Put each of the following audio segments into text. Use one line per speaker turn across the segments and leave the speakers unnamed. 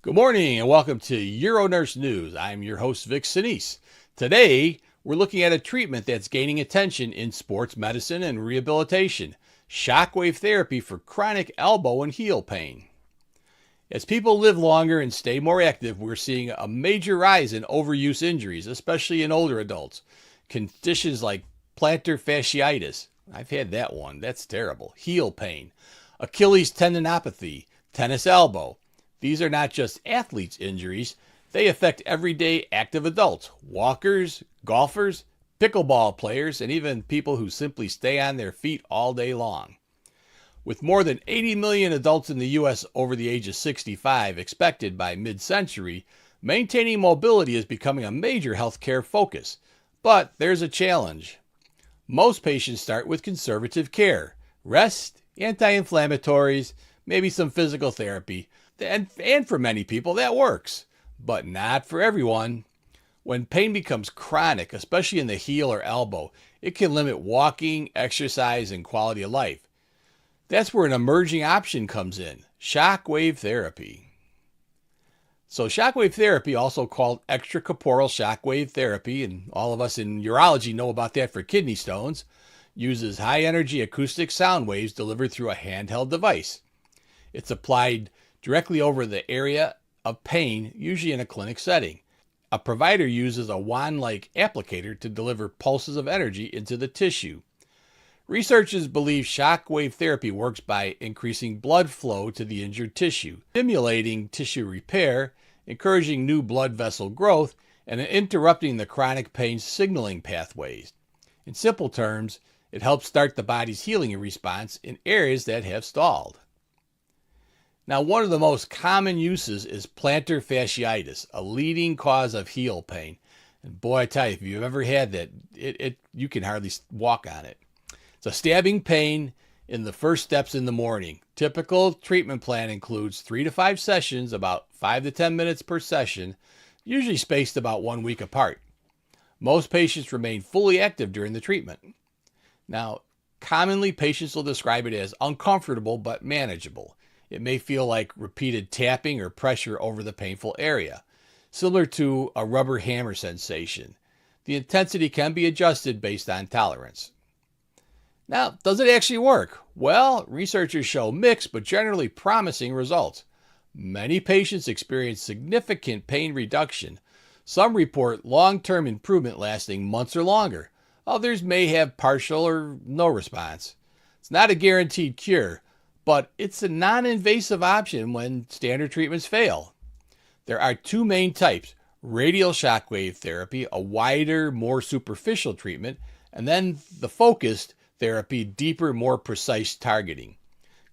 Good morning and welcome to UroNurse News. I'm your host, Vic Senese. Today, we're looking at a treatment that's gaining attention in sports medicine and rehabilitation, shockwave therapy for chronic elbow and heel pain. As people live longer and stay more active, we're seeing a major rise in overuse injuries, especially in older adults. Conditions like plantar fasciitis, I've had that one, that's terrible, heel pain, Achilles tendinopathy, tennis elbow. These are not just athletes' injuries, they affect everyday active adults, walkers, golfers, pickleball players, and even people who simply stay on their feet all day long. With more than 80 million adults in the U.S. over the age of 65 expected by mid-century, maintaining mobility is becoming a major healthcare focus. But there's a challenge. Most patients start with conservative care, rest, anti-inflammatories, maybe some physical therapy, and for many people that works, but not for everyone. When pain becomes chronic, especially in the heel or elbow, it can limit walking, exercise, and quality of life. That's where an emerging option comes in, shockwave therapy. So shockwave therapy, also called extracorporeal shockwave therapy, and all of us in urology know about that for kidney stones, uses high-energy acoustic sound waves delivered through a handheld device. It's applied directly over the area of pain, usually in a clinic setting. A provider uses a wand-like applicator to deliver pulses of energy into the tissue. Researchers believe shockwave therapy works by increasing blood flow to the injured tissue, stimulating tissue repair, encouraging new blood vessel growth, and interrupting the chronic pain signaling pathways. In simple terms, it helps start the body's healing response in areas that have stalled. Now, one of the most common uses is plantar fasciitis, a leading cause of heel pain. And boy, I tell you, if you've ever had that, you can hardly walk on it. It's a stabbing pain in the first steps in the morning. Typical treatment plan includes 3 to 5 sessions, about 5 to 10 minutes per session, usually spaced about 1 week apart. Most patients remain fully active during the treatment. Now, commonly patients will describe it as uncomfortable but manageable. It may feel like repeated tapping or pressure over the painful area, similar to a rubber hammer sensation. The intensity can be adjusted based on tolerance. Now, does it actually work? Well, researchers show mixed but generally promising results. Many patients experience significant pain reduction. Some report long-term improvement lasting months or longer. Others may have partial or no response. It's not a guaranteed cure, but it's a non-invasive option when standard treatments fail. There are 2 main types: radial shockwave therapy, a wider, more superficial treatment, and then the focused therapy, deeper, more precise targeting.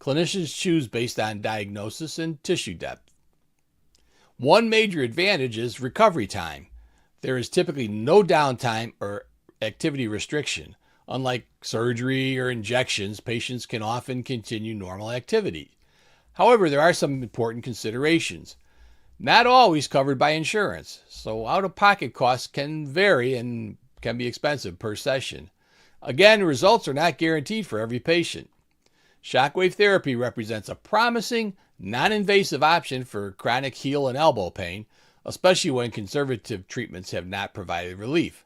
Clinicians choose based on diagnosis and tissue depth. One major advantage is recovery time. There is typically no downtime or activity restriction. Unlike surgery or injections, patients can often continue normal activity. However, there are some important considerations. Not always covered by insurance, so out-of-pocket costs can vary and can be expensive per session. Again, results are not guaranteed for every patient. Shockwave therapy represents a promising, non-invasive option for chronic heel and elbow pain, especially when conservative treatments have not provided relief.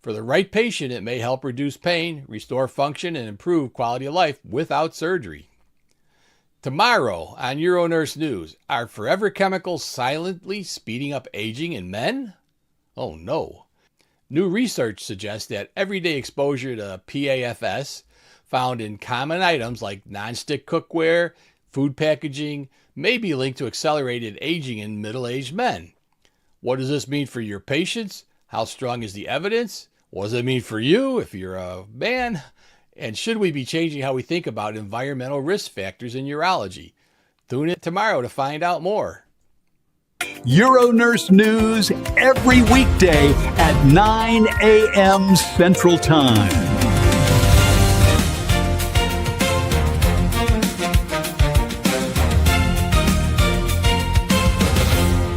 For the right patient, it may help reduce pain, restore function, and improve quality of life without surgery. Tomorrow on UroNurse News, are forever chemicals silently speeding up aging in men? Oh no. New research suggests that everyday exposure to PAFS, found in common items like nonstick cookware, food packaging, may be linked to accelerated aging in middle-aged men. What does this mean for your patients? How strong is the evidence? What does it mean for you if you're a man? And should we be changing how we think about environmental risk factors in urology? Tune in tomorrow to find out more.
UroNurse News every weekday at 9 a.m. Central Time.